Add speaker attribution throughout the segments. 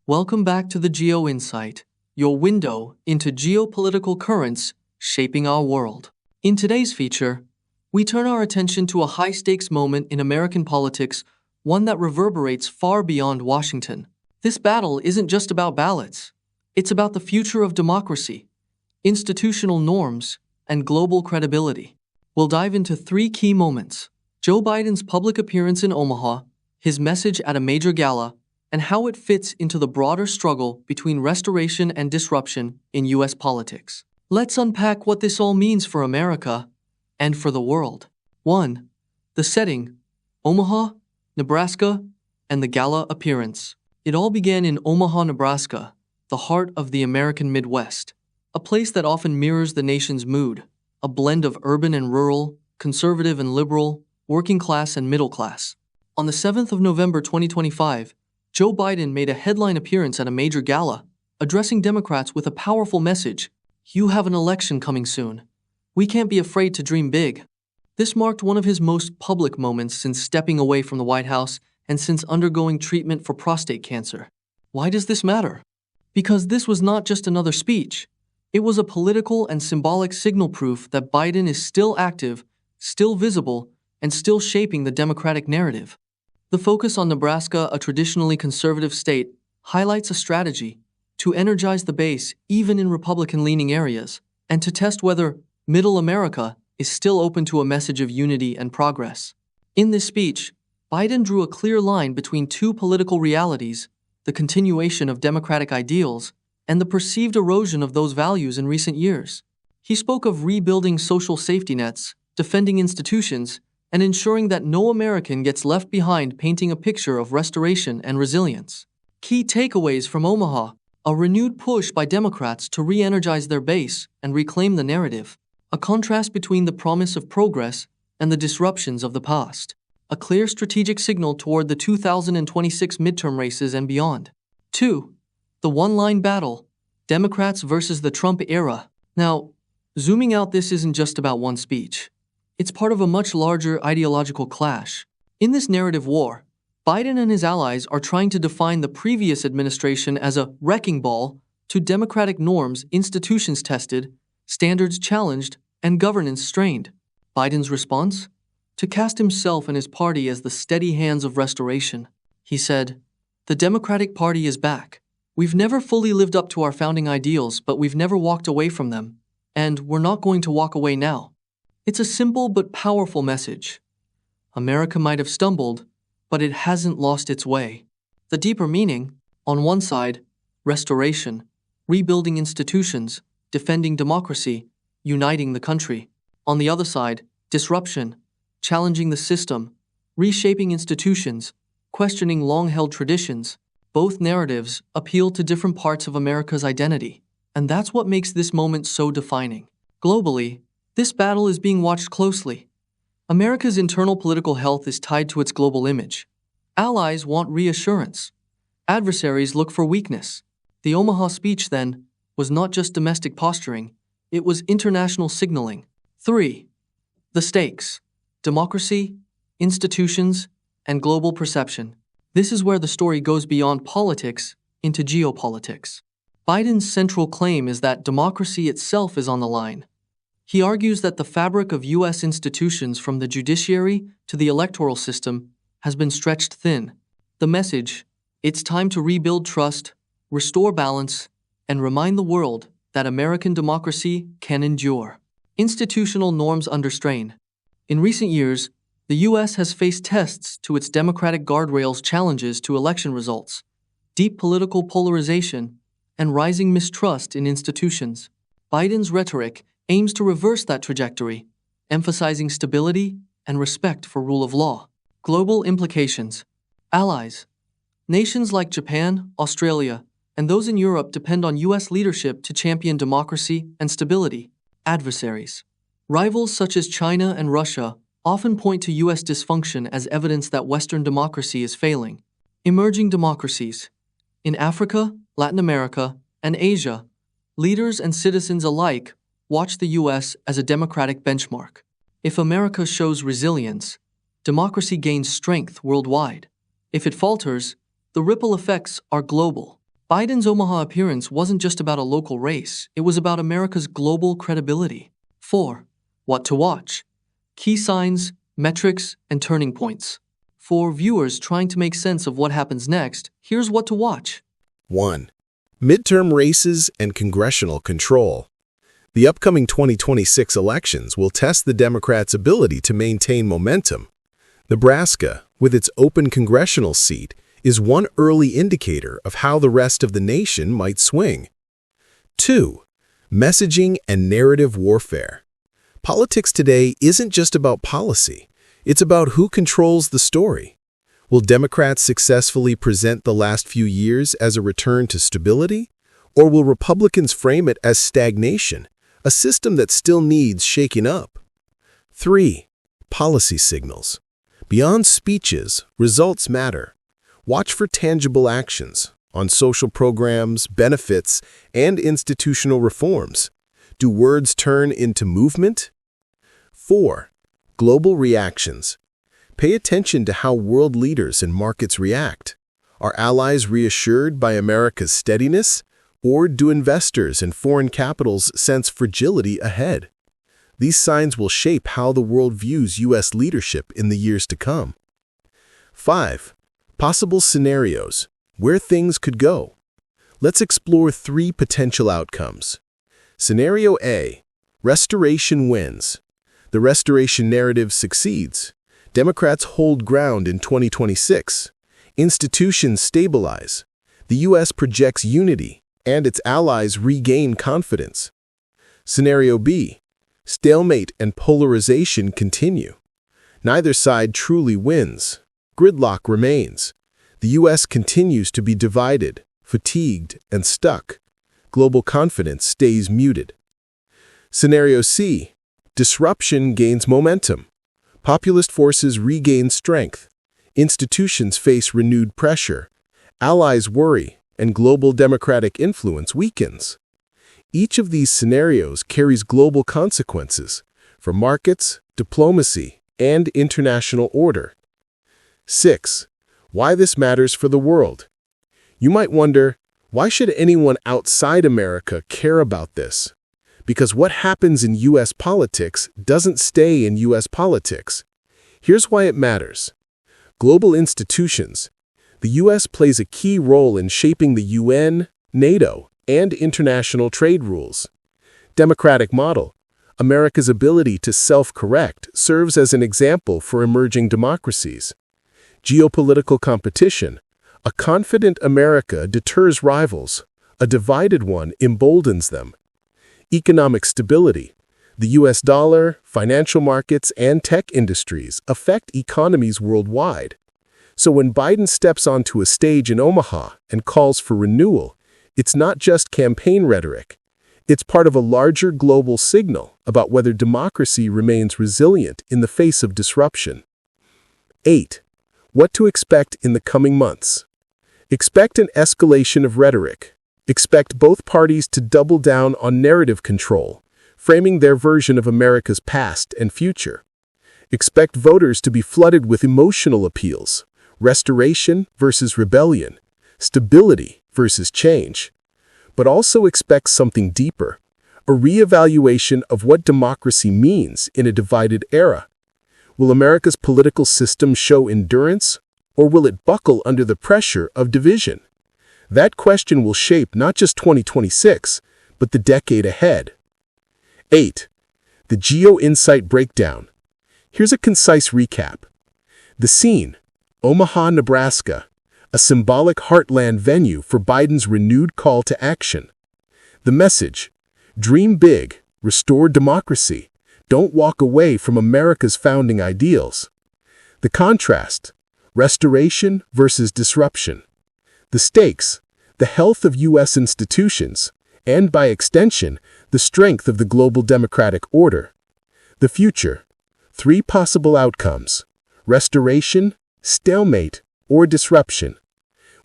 Speaker 1: Welcome back to the GeoInsight, your window into geopolitical currents shaping our world. In today's feature, we turn our attention to a high-stakes moment in American politics, one that reverberates far beyond Washington. This battle isn't just about ballots. It's about the future of democracy, institutional norms, and global credibility. We'll dive into three key moments: Joe Biden's public appearance in Omaha, his message at a major gala, and how it fits into the broader struggle between restoration and disruption in U.S. politics. Let's unpack what this all means for America and for the world. 1. The setting: Omaha, Nebraska, and the gala appearance. It all began in Omaha, Nebraska, the heart of the American Midwest, a place that often mirrors the nation's mood, a blend of urban and rural, conservative and liberal, working class and middle class. On the 7th of November 2025, Joe Biden made a headline appearance at a major gala, addressing Democrats with a powerful message: "You have an election coming soon. We can't be afraid to dream big." This marked one of his most public moments since stepping away from the White House and since undergoing treatment for prostate cancer. Why does this matter? Because this was not just another speech. It was a political and symbolic signal, proof that Biden is still active, still visible, and still shaping the Democratic narrative. The focus on Nebraska, a traditionally conservative state, highlights a strategy to energize the base even in Republican-leaning areas, and to test whether Middle America is still open to a message of unity and progress. In this speech, Biden drew a clear line between two political realities: the continuation of democratic ideals and the perceived erosion of those values in recent years. He spoke of rebuilding social safety nets, defending institutions, and ensuring that no American gets left behind, painting a picture of restoration and resilience. Key takeaways from Omaha: a renewed push by Democrats to re-energize their base and reclaim the narrative, a contrast between the promise of progress and the disruptions of the past, a clear strategic signal toward the 2026 midterm races and beyond. 2. The one-line battle: Democrats versus the Trump era. Now, zooming out, this isn't just about one speech. It's part of a much larger ideological clash. In this narrative war, Biden and his allies are trying to define the previous administration as a wrecking ball to democratic norms, institutions tested, standards challenged, and governance strained. Biden's response? To cast himself and his party as the steady hands of restoration. He said, "The Democratic Party is back. We've never fully lived up to our founding ideals, but we've never walked away from them, and we're not going to walk away now." It's a simple but powerful message. America might have stumbled, but it hasn't lost its way. The deeper meaning: on one side, restoration, rebuilding institutions, defending democracy, uniting the country. On the other side, disruption, challenging the system, reshaping institutions, questioning long-held traditions. Both narratives appeal to different parts of America's identity, and that's what makes this moment so defining. Globally, this battle is being watched closely. America's internal political health is tied to its global image. Allies want reassurance. Adversaries look for weakness. The Omaha speech, then, was not just domestic posturing, it was international signaling. 3. The stakes: democracy, institutions, and global perception. This is where the story goes beyond politics into geopolitics. Biden's central claim is that democracy itself is on the line. He argues that the fabric of U.S. institutions, from the judiciary to the electoral system, has been stretched thin. The message: it's time to rebuild trust, restore balance, and remind the world that American democracy can endure. Institutional norms under strain. In recent years, the U.S. has faced tests to its democratic guardrails, challenges to election results, deep political polarization, and rising mistrust in institutions. Biden's rhetoric aims to reverse that trajectory, emphasizing stability and respect for rule of law. Global implications: allies. Nations like Japan, Australia, and those in Europe depend on U.S. leadership to champion democracy and stability. Adversaries. Rivals such as China and Russia often point to U.S. dysfunction as evidence that Western democracy is failing. Emerging democracies. In Africa, Latin America, and Asia, leaders and citizens alike watch the U.S. as a democratic benchmark. If America shows resilience, democracy gains strength worldwide. If it falters, the ripple effects are global. Biden's Omaha appearance wasn't just about a local race, it was about America's global credibility. 4. What to watch. Key signs, metrics, and turning points. For viewers trying to make sense of what happens next, here's what to watch.
Speaker 2: 1. Midterm races and congressional control. The upcoming 2026 elections will test the Democrats' ability to maintain momentum. Nebraska, with its open congressional seat, is one early indicator of how the rest of the nation might swing. 2. Messaging and narrative warfare. Politics today isn't just about policy. It's about who controls the story. Will Democrats successfully present the last few years as a return to stability? Or will Republicans frame it as stagnation, a system that still needs shaking up? 3. Policy signals. Beyond speeches, results matter. Watch for tangible actions on social programs, benefits, and institutional reforms. Do words turn into movement? 4. Global reactions. Pay attention to how world leaders and markets react. Are allies reassured by America's steadiness, or do investors and foreign capitals sense fragility ahead? These signs will shape how the world views U.S. leadership in the years to come. 5. Possible scenarios, where things could go. Let's explore 3 potential outcomes. Scenario A. Restoration wins. The restoration narrative succeeds. Democrats hold ground in 2026. Institutions stabilize. The U.S. projects unity, and its allies regain confidence. Scenario B. Stalemate and polarization continue. Neither side truly wins. Gridlock remains. The U.S. continues to be divided, fatigued, and stuck. Global confidence stays muted. Scenario C. Disruption gains momentum. Populist forces regain strength. Institutions face renewed pressure. Allies worry, and global democratic influence weakens. Each of these scenarios carries global consequences for markets, diplomacy, and international order. 6. Why this matters for the world. You might wonder, why should anyone outside America care about this? Because what happens in U.S. politics doesn't stay in U.S. politics. Here's why it matters. Global institutions. The U.S. plays a key role in shaping the UN, NATO, and international trade rules. Democratic model. America's ability to self-correct serves as an example for emerging democracies. Geopolitical competition. A confident America deters rivals. A divided one emboldens them. Economic stability. The U.S. dollar, financial markets, and tech industries affect economies worldwide. So when Biden steps onto a stage in Omaha and calls for renewal, it's not just campaign rhetoric. It's part of a larger global signal about whether democracy remains resilient in the face of disruption. 8. What to expect in the coming months. Expect an escalation of rhetoric. Expect both parties to double down on narrative control, framing their version of America's past and future. Expect voters to be flooded with emotional appeals, restoration versus rebellion, stability versus change. But also expect something deeper, a reevaluation of what democracy means in a divided era. Will America's political system show endurance, or will it buckle under the pressure of division? That question will shape not just 2026, but the decade ahead. 8. The GeoInsight breakdown. Here's a concise recap. The scene: Omaha, Nebraska, a symbolic heartland venue for Biden's renewed call to action. The message: dream big, restore democracy, don't walk away from America's founding ideals. The contrast: restoration versus disruption. The stakes: the health of U.S. institutions, and by extension, the strength of the global democratic order. The future: 3 possible outcomes: restoration, stalemate, or disruption.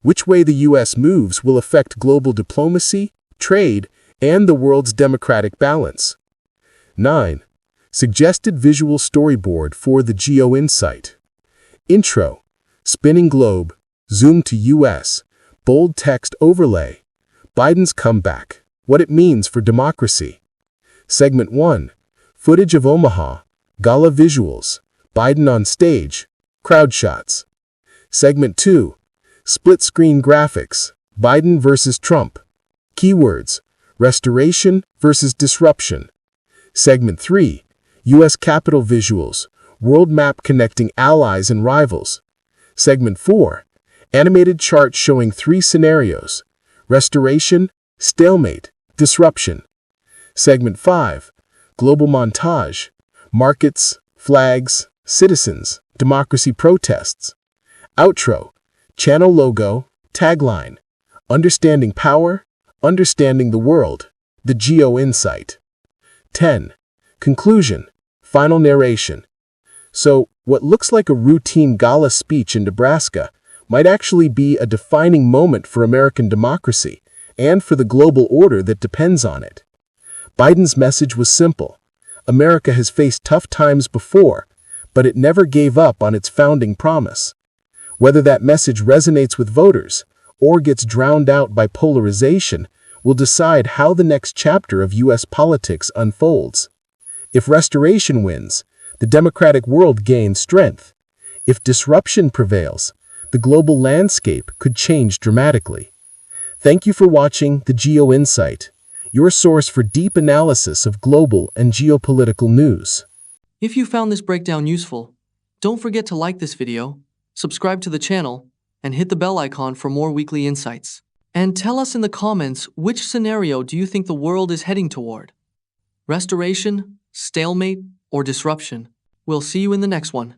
Speaker 2: Which way the U.S. moves will affect global diplomacy, trade, and the world's democratic balance. 9. Suggested visual storyboard for the GeoInsight. Intro: spinning globe, zoom to U.S., Bold text overlay. Biden's comeback. What it means for democracy. Segment 1. Footage of Omaha. Gala visuals. Biden on stage. Crowd shots. Segment 2. Split-screen graphics. Biden versus Trump. Keywords. Restoration versus disruption. Segment 3. U.S. Capitol visuals. World map connecting allies and rivals. Segment 4. Animated chart showing 3 scenarios. Restoration, stalemate, disruption. Segment 5. Global montage. Markets, flags, citizens, democracy protests. Outro. Channel logo, tagline. Understanding power, understanding the world. The GeoInsight. 10. Conclusion. Final narration. So, what looks like a routine gala speech in Nebraska might actually be a defining moment for American democracy and for the global order that depends on it. Biden's message was simple. America has faced tough times before, but it never gave up on its founding promise. Whether that message resonates with voters or gets drowned out by polarization will decide how the next chapter of U.S. politics unfolds. If restoration wins, the democratic world gains strength. If disruption prevails, the global landscape could change dramatically. Thank you for watching the GeoInsight, your source for deep analysis of global and geopolitical news.
Speaker 1: If you found this breakdown useful, don't forget to like this video, subscribe to the channel, and hit the bell icon for more weekly insights. And tell us in the comments which scenario do you think the world is heading toward? Restoration, stalemate, or disruption? We'll see you in the next one.